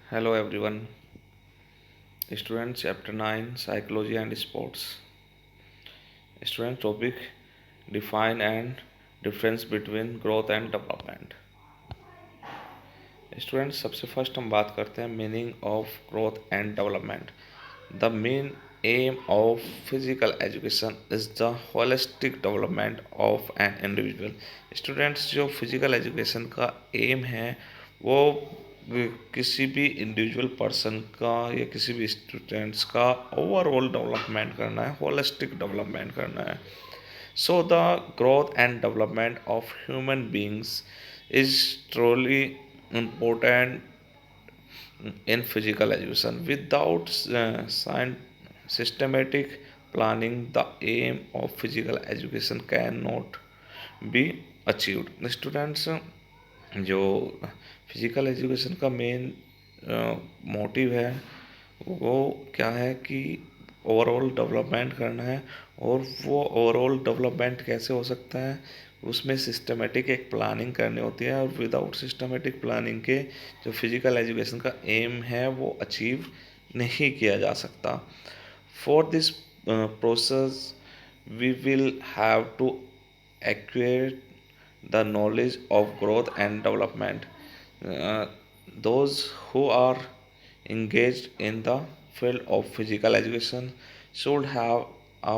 Hello everyone. Students chapter 9 Psychology and Sports. Student topic define and difference between growth and development. Students सबसे first हम बात करते हैं meaning of growth and development. The main M of physical education is the holistic development of an individual. Students जो physical education का M है वो किसी भी इंडिविजुअल पर्सन का या किसी भी स्टूडेंट्स का ओवरऑल डेवलपमेंट करना है, होलिस्टिक डेवलपमेंट करना है. So the growth and development of human beings is truly important in physical education. Without systematic planning, the aim of physical education cannot be achieved. Students, जो physical education का main motive है वो क्या है कि overall development करना है. और वो ओवरऑल डेवलपमेंट कैसे हो सकता है, उसमें सिस्टमेटिक एक प्लानिंग करनी होती है. और विदाउट सिस्टमेटिक प्लानिंग के जो फिजिकल एजुकेशन का एम है वो अचीव नहीं किया जा सकता. For this process we will have to acquire the knowledge of growth and development. Those who are engaged in the field of physical education should have a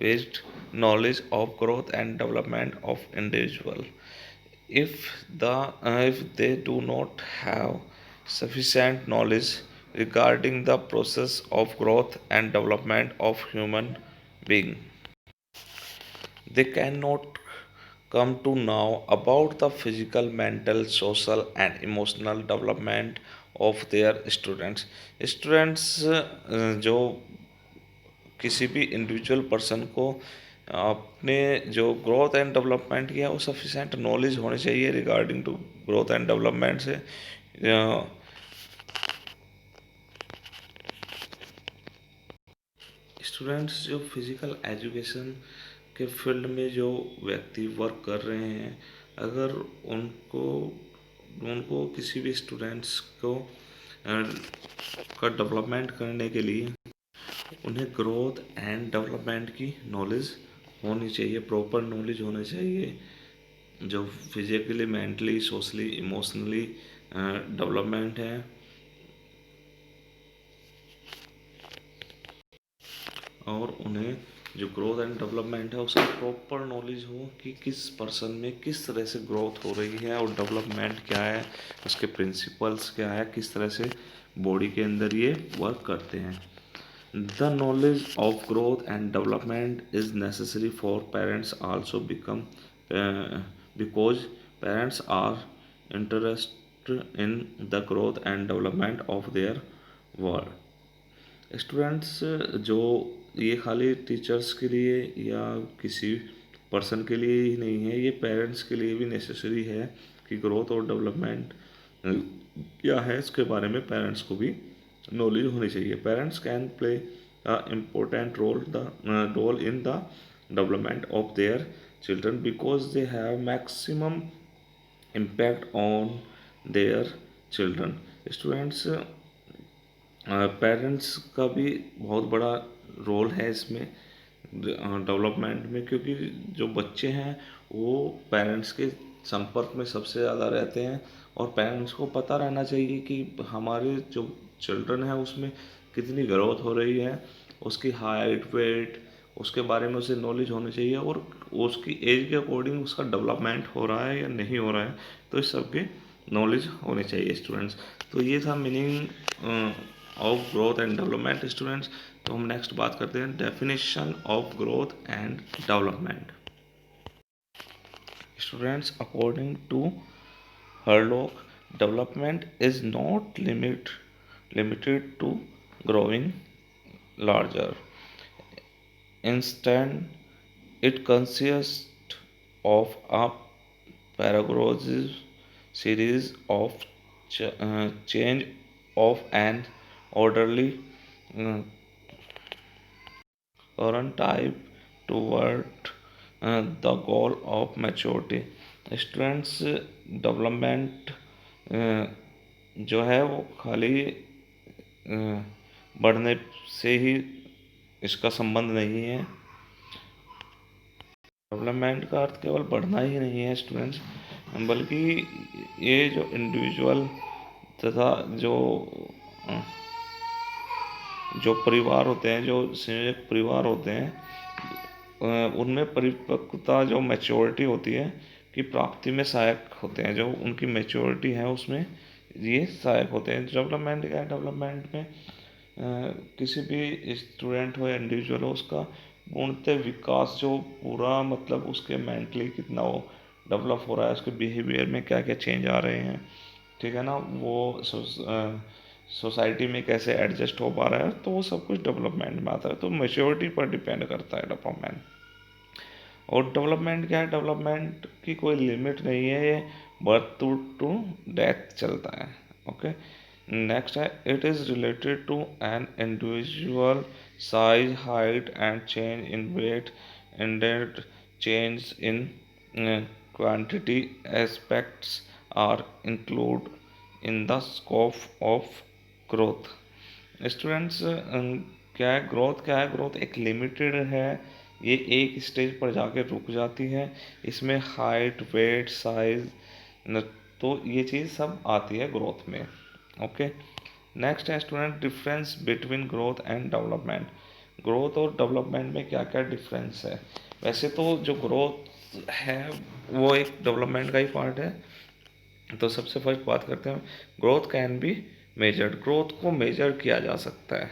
vast knowledge of growth and development of individual. If they do not have sufficient knowledge regarding the process of growth and development of human being, they cannot come to know about the physical, mental, social, and emotional development of their students. Students जो किसी भी individual person को अपने जो growth and development किया वो sufficient knowledge होनी चाहिए regarding to growth and development से. स्टूडेंट्स जो फिजिकल एजुकेशन के फील्ड में जो व्यक्ति वर्क कर रहे हैं, अगर उनको उनको किसी भी स्टूडेंट्स को का डेवलपमेंट करने के लिए उन्हें ग्रोथ एंड डेवलपमेंट की नॉलेज होनी चाहिए, प्रॉपर नॉलेज होनी चाहिए. जो physically, mentally, socially, emotionally development है, और उन्हें जो ग्रोथ एंड डेवलपमेंट है उसका प्रॉपर नॉलेज हो कि किस पर्सन में किस तरह से ग्रोथ हो रही है और डेवलपमेंट क्या है, उसके प्रिंसिपल्स क्या है, किस तरह से बॉडी के अंदर ये वर्क करते हैं. The knowledge of growth and development is necessary for parents also become because parents are interested in the growth and development of their world. Students जो ये खाली टीचर्स के लिए या किसी पर्सन के लिए ही नहीं है, ये पेरेंट्स के लिए भी नेसेसरी है कि ग्रोथ और डेवलपमेंट क्या है इसके बारे में पेरेंट्स को भी नॉलेज होनी चाहिए. Parents can play a important role in the development of their children because they have maximum impact on their children. Students parents का भी बहुत बड़ा रोल है इसमें डेवलपमेंट में, क्योंकि जो बच्चे हैं वो पेरेंट्स के संपर्क में सबसे ज़्यादा रहते हैं. और पेरेंट्स को पता रहना चाहिए कि हमारे जो चिल्ड्रन है उसमें कितनी ग्रोथ हो रही है, उसकी हाइट, वेट, उसके बारे में उसे नॉलेज होनी चाहिए, और उसकी एज के अकॉर्डिंग उसका डेवलपमेंट हो रहा है या नहीं हो रहा है, तो इस सब के नॉलेज होनी चाहिए स्टूडेंट्स. तो ये था meaning of growth and development students. तो हम नेक्स्ट बात करते हैं definition of growth and development. Students, according to Hurlock, development is not limited to growing larger. Instead, it consists of a pedagogical series of change of an orderly uh, current type toward the goal of maturity. Students, development जो है वो खाली बढ़ने से ही इसका संबंध नहीं है। डेवलपमेंट का अर्थ केवल बढ़ना ही नहीं है स्टूडेंट्स, बल्कि ये जो इंडिविजुअल तथा अ, जो परिवार होते हैं, जो संयोजक परिवार होते हैं, उनमें परिपक्वता, जो मैच्योरिटी होती है कि प्राप्ति में सहायक होते हैं, जो उनकी मैच्योरिटी है उसमें ये सहायक होते हैं। डेवलपमेंट क्या है? डेवलपमेंट में किसी भी स्टूडेंट हो या इंडिविजुअल हो, उसका पूर्णतः विकास, जो पूरा मतलब उसके मेंटली कितना वो डेवलप हो रहा है, उसके बिहेवियर में क्या क्या चेंज आ रहे हैं, ठीक है ना, वो सोसाइटी में कैसे एडजस्ट हो पा रहा है, तो वो सब कुछ डेवलपमेंट में आता है। तो मेच्योरिटी पर डिपेंड करता है डेवलपमेंट। और डेवलपमेंट क्या है? डेवलपमेंट की कोई लिमिट नहीं है, ये बर्थ टू डेथ चलता है। ओके, नेक्स्ट है, it is related to an individual size, height and change in weight and change in quantity aspects are include in the scope of growth. Students, क्या है growth? क्या है growth? एक limited है, ये एक स्टेज पर जाके रुक जाती है। इसमें हाइट, वेट, साइज, तो ये चीज़ सब आती है ग्रोथ में। ओके, नेक्स्ट है student, difference between growth and development. Growth और डेवलपमेंट में क्या क्या डिफरेंस है? वैसे तो जो ग्रोथ है वो एक डेवलपमेंट का ही पार्ट है। तो सबसे फर्स्ट बात करते हैं, growth can be measured. Growth को मेजर किया जा सकता है।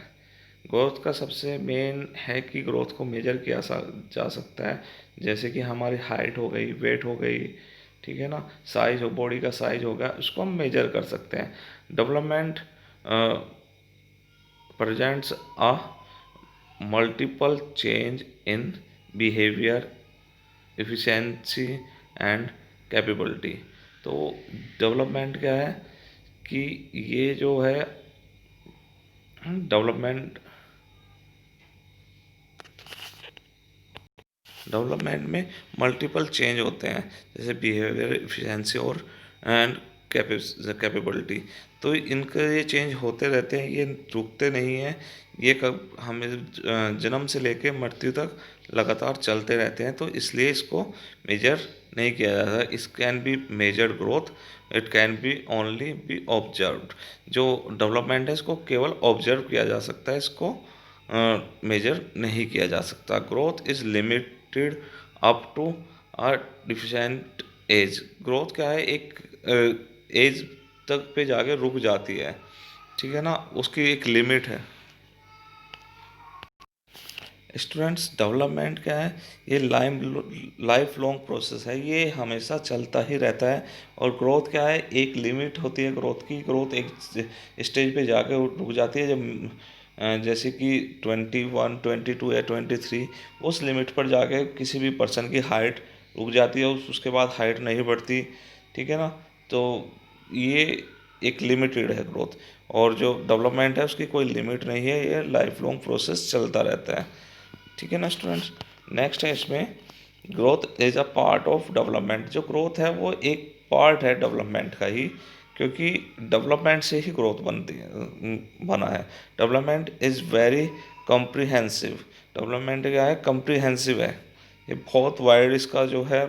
ग्रोथ का सबसे मेन है कि ग्रोथ को मेजर किया जा सकता है। जैसे कि हमारी हाइट हो गई, वेट हो गई, ठीक है ना, साइज हो, बॉडी का साइज हो गया, उसको हम मेजर कर सकते हैं। Development presents a multiple change in behavior, efficiency and capability। तो डेवलपमेंट क्या है कि ये जो है डेवलपमेंट डेवलपमेंट में मल्टीपल चेंज होते हैं, जैसे बिहेवियर, एफिशिएंसी और एंड कैपेबिलिटी। तो इनके ये चेंज होते रहते हैं, ये रुकते नहीं हैं। ये कब हमें जन्म से लेके मृत्यु तक लगातार चलते रहते हैं, तो इसलिए इसको मेजर नहीं किया जाता। इस can be measured growth, it can be only B observed. जो डेवलपमेंट है इसको केवल ऑब्जर्व किया जा सकता है, इसको मेजर नहीं किया जा सकता। Growth is limited up to a deficient age. Growth क्या है? एक एज तक पे जाके रुक जाती है, ठीक है ना, उसकी एक लिमिट है। स्टूडेंट्स, डेवलपमेंट क्या है? ये लाइफ लॉन्ग प्रोसेस है, ये हमेशा चलता ही रहता है। और ग्रोथ क्या है? एक लिमिट होती है ग्रोथ की। ग्रोथ एक स्टेज पे जाके रुक जाती है, जब जैसे कि 21, 22 या 23, उस लिमिट पर जाके किसी भी पर्सन की हाइट रुक जाती है, उसके बाद हाइट नहीं बढ़ती, ठीक है ना। तो ये एक लिमिटेड है ग्रोथ। और जो डेवलपमेंट है उसकी कोई लिमिट नहीं है, ये लाइफ लॉन्ग प्रोसेस चलता रहता है, ठीक है ना स्टूडेंट्स। नेक्स्ट है इसमें, growth is a part of development. जो ग्रोथ है वो एक पार्ट है डेवलपमेंट का ही, क्योंकि डेवलपमेंट से ही ग्रोथ बना है। Development is very comprehensive. Development क्या है? कॉम्प्रिहेंसिव है, ये बहुत वाइड इसका जो है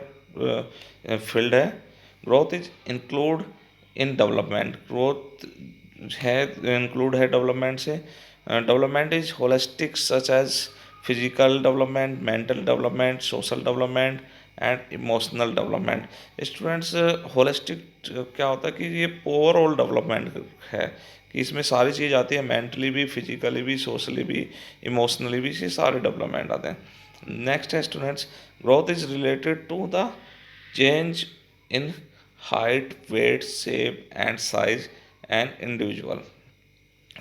फील्ड है। Growth is include in development. Growth है, इंक्लूड है डेवलपमेंट से। Development is holistic, such as physical development, mental development, social development and emotional development. Students, holistic क्या होता है कि ये ओवरऑल डेवलपमेंट है, कि इसमें सारी चीज़ आती है, मेंटली भी, फिजिकली भी, सोशली भी, इमोशनली भी, ये सारे डेवलपमेंट आते हैं। नेक्स्ट है students, growth is related to the change in height, weight, shape and size and individual.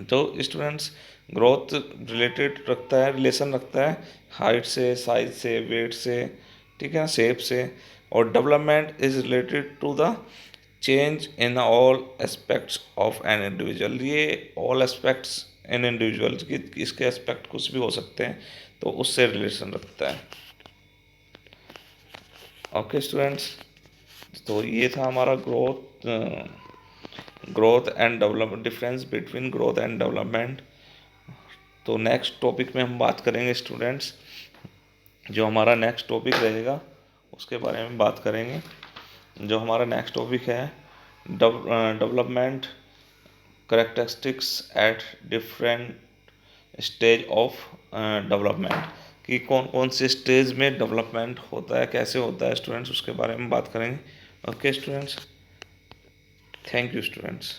तो स्टूडेंट्स, ग्रोथ रिलेटेड रखता है, रिलेशन रखता है हाइट से, साइज से, वेट से, ठीक है, शेप से। और development is related to the change in all aspects of an individual. ये ऑल एस्पेक्ट्स इन इंडिविजुअल की, इसके एस्पेक्ट कुछ भी हो सकते हैं, तो उससे रिलेशन रखता है। ओके स्टूडेंट्स, तो ये था हमारा growth and development, difference between growth and development. तो नेक्स्ट टॉपिक में हम बात करेंगे स्टूडेंट्स, जो हमारा नेक्स्ट टॉपिक रहेगा उसके बारे में बात करेंगे। जो हमारा नेक्स्ट टॉपिक है development characteristics at different stage of development, कि कौन कौन से स्टेज में डेवलपमेंट होता है, कैसे होता है स्टूडेंट्स, उसके बारे में बात करेंगे। Okay students, thank you students.